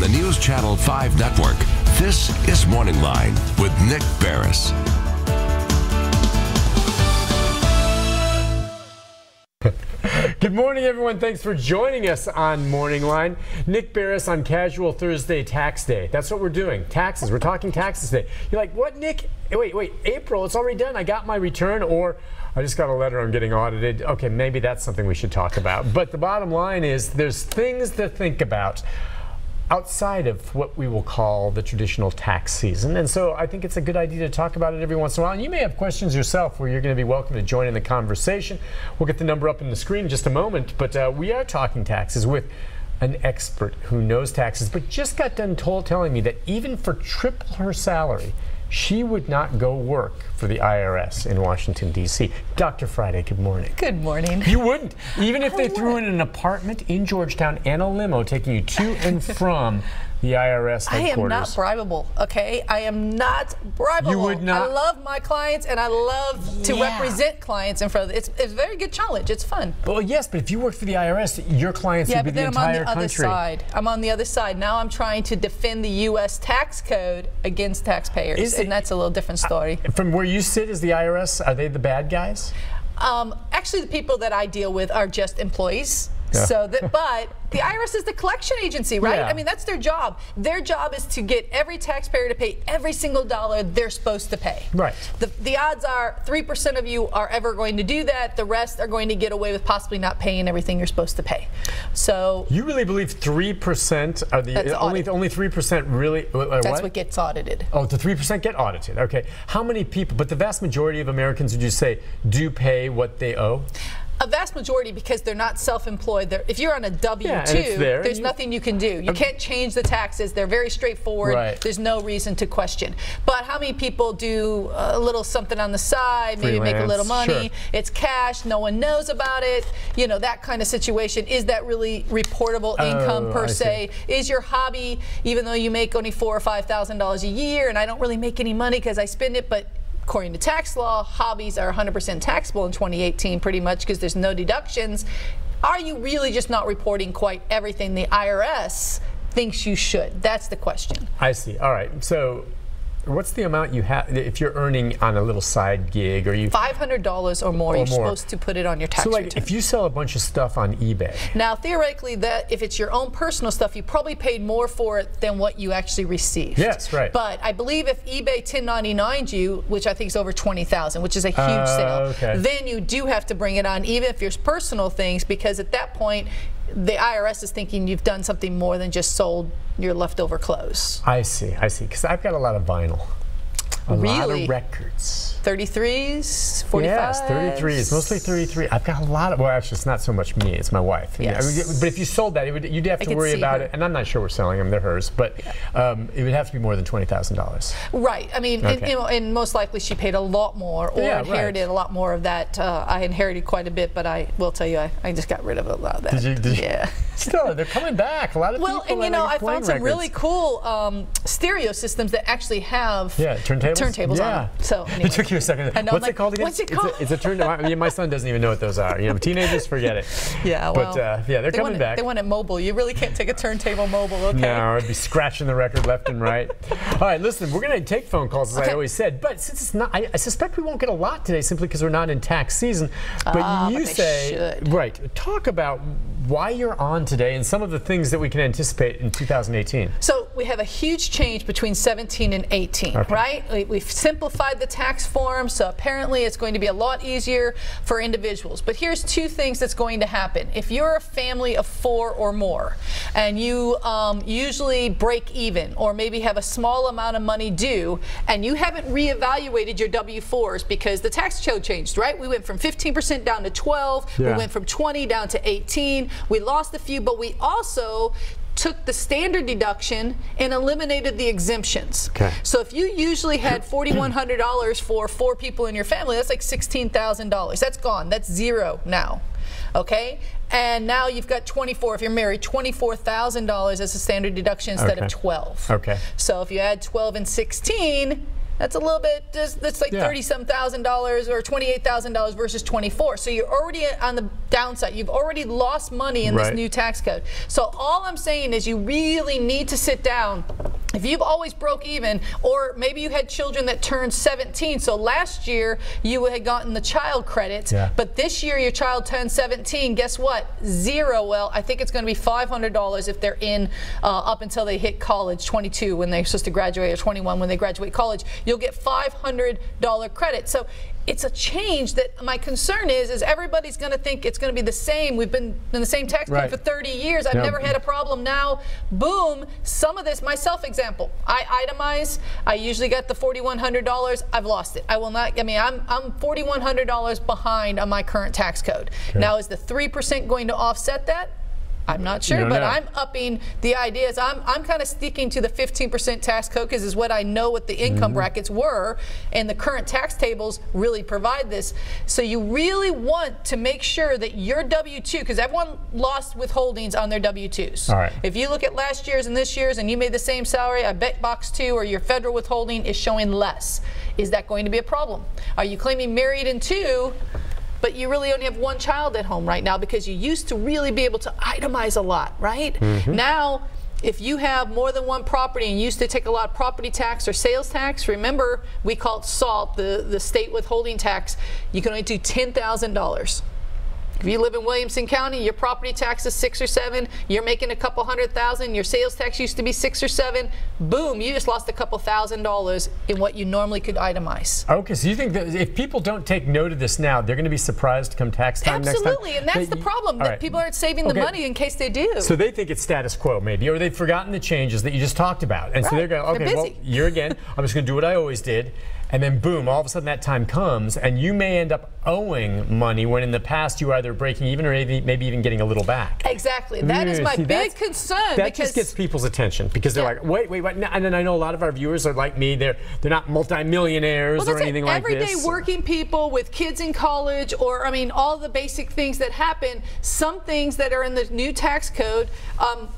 the News Channel 5 network, this is MorningLine with Nick Beres. Good morning, everyone. Thanks for joining us on MorningLine. Nick Beres on Casual Thursday Tax Day. That's what we're doing. Taxes. We're talking taxes today. You're like, what, Nick? Wait, April, it's already done. I got my return, or I just got a letter I'm getting audited. Okay, maybe that's something we should talk about. But the bottom line is there's things to think about outside of what we will call the traditional tax season. And so I think it's a good idea to talk about it every once in a while. And you may have questions yourself where you're going to be welcome to join in the conversation. We'll get the number up in the screen in just a moment. But we are talking taxes with an expert who knows taxes, but just got done telling me that even for triple her salary, she would not go work for the IRS in Washington, D.C. Dr. Friday, good morning. Good morning. You wouldn't? Even if they threw in an apartment in Georgetown and a limo taking you to and from the IRS headquarters. I am not bribable, okay? I am not bribable. You would not? I love my clients, and I love to represent clients in front of it's a very good challenge. It's fun. Well, yes, but if you worked for the IRS, your clients would be the entire country. I'm on the other side. I'm on the other side. Now I'm trying to defend the U.S. tax code against taxpayers, and that's a little different story. From where you sit as the IRS, are they the bad guys? Actually, the people that I deal with are just employees. Yeah. So but the IRS is the collection agency, right? Yeah. I mean, that's their job. Their job is to get every taxpayer to pay every single dollar they're supposed to pay. Right. The odds are 3% of you are ever going to do that. The rest are going to get away with possibly not paying everything you're supposed to pay. So you really believe 3% are the only 3% really? That's what gets audited. Oh, the 3% get audited. Okay. How many people? But the vast majority of Americans, would you say, do pay what they owe? A vast majority, because they're not self-employed. If you're on a W-2, there's nothing you can do. You can't change the taxes. They're very straightforward. Right. There's no reason to question. But how many people do a little something on the side, maybe make a little money? Sure. It's cash. No one knows about it. You know, that kind of situation. Is that really reportable income per se? Is your hobby, even though you make only $4,000 or $5,000 a year, and I don't really make any money because I spend it, but according to tax law, hobbies are 100% taxable in 2018 pretty much because there's no deductions. Are you really just not reporting quite everything the IRS thinks you should? That's the question. I see. All right. So what's the amount you have if you're earning on a little side gig? Or you $500 or more, you're supposed to put it on your tax return. So like if you sell a bunch of stuff on eBay. Now theoretically, that if it's your own personal stuff, you probably paid more for it than what you actually received. Yes, right. But I believe if eBay 1099'd you, which I think is over 20,000, which is a huge sale, then you do have to bring it on, even if it's personal things, because at that point the IRS is thinking you've done something more than just sold your leftover clothes. I see, because I've got a lot of vinyl. A lot of records. 33s, 45s? Yes, 33s, mostly 33. I've got a lot of, well, actually, it's not so much me, it's my wife. Yes. But if you sold that, you'd have to worry about it, and I'm not sure we're selling them, they're hers, but it would have to be more than $20,000. Right, I mean, and most likely she paid a lot more, or inherited a lot more of that. I inherited quite a bit, but I will tell you, I just got rid of a lot of that. Did you? Yeah. Still, they're coming back. A lot of people. Well, and you know, I found some really cool stereo systems that actually have turntables on them. So anyway. It took you a second. What's it called again? What's it called? It's a turntable. My son doesn't even know what those are. You know, teenagers forget it. Yeah, well, but yeah, they're coming back. They want it mobile. You really can't take a turntable mobile, okay? No, I'd be scratching the record left and right. All right, listen, we're going to take phone calls, as I always said, but since it's not, I suspect we won't get a lot today simply because we're not in tax season. But you say, talk about why you're on today and some of the things that we can anticipate in 2018. So we have a huge change between 17 and 18, right? We've simplified the tax form, so apparently it's going to be a lot easier for individuals. But here's two things that's going to happen. If you're a family of 4 or more, and you usually break even, or maybe have a small amount of money due, and you haven't reevaluated your W-4s because the tax code changed, right? We went from 15% down to 12, we went from 20 down to 18, we lost a few, but we also took the standard deduction and eliminated the exemptions. So if you usually had $4,100 for 4 people in your family, that's like $16,000. That's gone. That's zero now. Okay? And now you've got 24, if you're married, $24,000 as a standard deduction instead of 12. Okay. So if you add 12 and 16, That's a little bit, that's like $30-some thousand or $28,000 versus 24. So you're already on the downside. You've already lost money in this new tax code. So all I'm saying is you really need to sit down. If you've always broke even, or maybe you had children that turned 17, so last year you had gotten the child credit, but this year your child turned 17, guess what? Zero. Well, I think it's going to be $500 if they're in up until they hit college, 22 when they're supposed to graduate, or 21 when they graduate college. You'll get $500 credit. So it's a change that my concern is everybody's going to think it's going to be the same. We've been in the same tax code for 30 years. I've never had a problem. Now, boom, some of this, myself example, I itemize. I usually get the $4,100. I've lost it. I will not, I mean, I'm $4,100 behind on my current tax code. Now, is the 3% going to offset that? I'm not sure, but I'm upping the ideas. I'm kind of sticking to the 15% tax code because is what I know what the income brackets were, and the current tax tables really provide this. So you really want to make sure that your W-2, because everyone lost withholdings on their W-2s. All right. If you look at last year's and this year's and you made the same salary, I bet box 2 or your federal withholding is showing less. Is that going to be a problem? Are you claiming married in 2? But you really only have 1 child at home right now because you used to really be able to itemize a lot, right? Now, if you have more than 1 property and you used to take a lot of property tax or sales tax, remember we call it SALT, the state withholding tax, you can only do $10,000. If you live in Williamson County, your property tax is 6 or 7, you're making a couple $100,000, your sales tax used to be 6 or 7, boom, you just lost a couple $1,000s in what you normally could itemize. Okay, so you think that if people don't take note of this now, they're going to be surprised come tax time next time? Absolutely, and that's the problem, that people aren't saving the money in case they do. So they think it's status quo maybe, or they've forgotten the changes that you just talked about. And so they're going, okay, well, year again, I'm just going to do what I always did. And then boom, all of a sudden that time comes and you may end up owing money when in the past you were either breaking even or maybe even getting a little back. Exactly. That is my big concern. That just gets people's attention because they're like, wait. And then I know a lot of our viewers are like me. They're not multimillionaires or anything like this. Everyday working people with kids in college, or I mean all the basic things that happen, some things that are in the new tax code,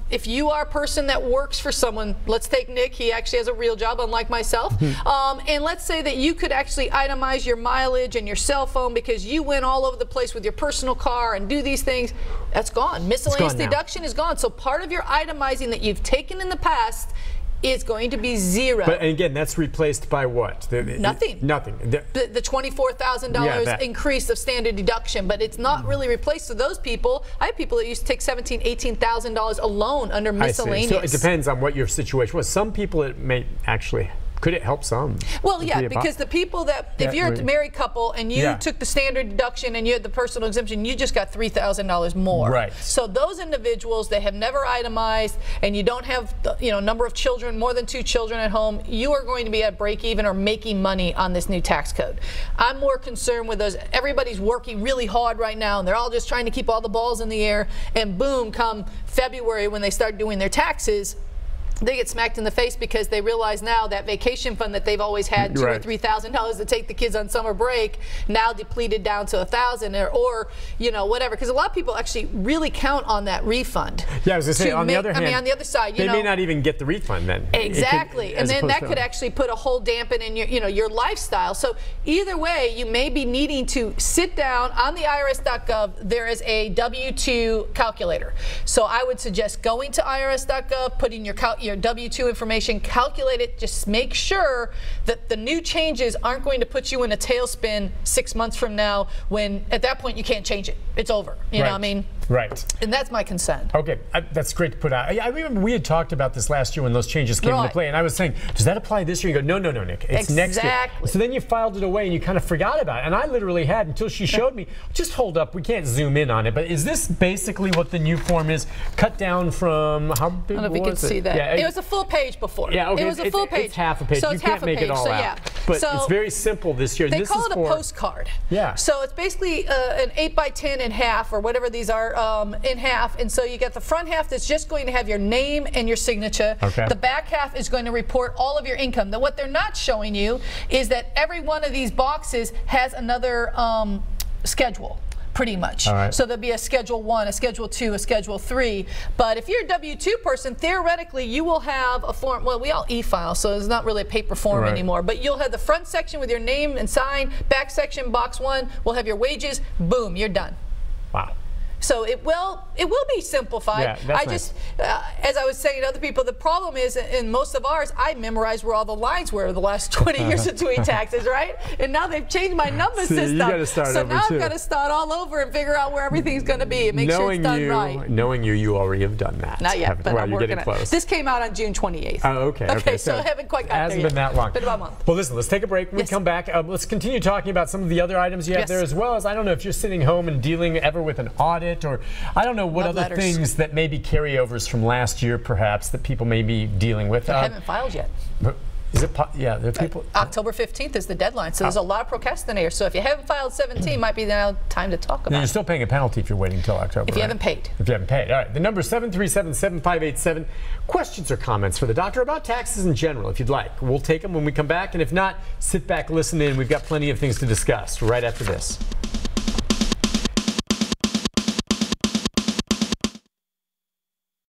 if you are a person that works for someone, let's take Nick, he actually has a real job unlike myself, and let's say that you could actually itemize your mileage and your cell phone because you went all over the place with your personal car and do these things, that's gone. Miscellaneous deduction is gone. So part of your itemizing that you've taken in the past is going to be zero. But again, that's replaced by what? Nothing. Nothing. The $24,000 increase of standard deduction, but it's not really replaced. So those people, I have people that used to take $17,000, $18,000 alone under miscellaneous. So it depends on what your situation was. Some people it may actually. Could it help some? Well, yeah, because the people that, if you're a married couple and you took the standard deduction and you had the personal exemption, you just got $3,000 more. Right. So those individuals, they have never itemized, and you don't have, number of children, more than 2 children at home, you are going to be at break even or making money on this new tax code. I'm more concerned with those. Everybody's working really hard right now, and they're all just trying to keep all the balls in the air, and boom, come February when they start doing their taxes, they get smacked in the face because they realize now that vacation fund that they've always had $2,000 or $3,000 to take the kids on summer break now depleted down to $1,000 or whatever, because a lot of people actually really count on that refund. Yeah, I was going to say on the other hand, on the other side, they may not even get the refund then. Exactly, and then that could actually put a whole dampen in your lifestyle. So either way, you may be needing to sit down on the IRS.gov. There is a W-2 calculator. So I would suggest going to IRS.gov, putting your W-2 information, calculate it, just make sure that the new changes aren't going to put you in a tailspin 6 months from now when at that point you can't change it. It's over. You know what I mean? Right. And that's my concern. Okay, that's great to put out. I remember we had talked about this last year when those changes came into play, and I was saying, does that apply this year? You go, no, Nick, it's next year. So then you filed it away and you kind of forgot about it, and I literally had until she showed me, just hold up, we can't zoom in on it, but is this basically what the new form is? Cut down from, how big was it? I don't know if we can see that. Yeah, it was a full page before. Yeah, okay. It was a full page. It's half a page. So you can't make it all out. But it's very simple this year. They call it a postcard. Yeah. So it's basically an 8x10 in half, or whatever these are, in half. And so you get the front half that's just going to have your name and your signature. Okay. The back half is going to report all of your income. Now, what they're not showing you is that every one of these boxes has another schedule. pretty much. All right. So there'll be a Schedule 1, a Schedule 2, a Schedule 3. But if you're a W-2 person, theoretically, you will have a form. Well, we all e-file, so it's not really a paper form anymore. But you'll have the front section with your name and sign, back section, box 1, will have your wages. Boom, you're done. Wow. So it will be simplified. Yeah, that's nice. As I was saying to other people, the problem is in most of ours, I memorized where all the lines were the last 20 years of doing taxes, right? And now they've changed my number system. You gotta start so over now too. I've got to start all over and figure out where everything's going to be and make sure it's done right. Knowing you already have done that. Not yet, but I'm working on it. Close. This came out on June 28th. Oh, okay. So I haven't quite got there yet. Hasn't been that long. Been about a month. Well, listen, let's take a break. When we come back, let's continue talking about some of the other items you have there, as well as, I don't know if you're sitting home and dealing ever with an audit, or I don't know what other things that may be carryovers from last year, perhaps, that people may be dealing with. I haven't filed yet. Is it? Yeah, there are people. October 15th is the deadline, so there's a lot of procrastinators. So if you haven't filed 17, might be now time to talk about it. You're still paying a penalty if you're waiting until October. If you haven't paid. If you haven't paid. All right. The number is 737-7587. Questions or comments for the doctor about taxes in general, if you'd like. We'll take them when we come back, and if not, sit back, listen in. We've got plenty of things to discuss right after this.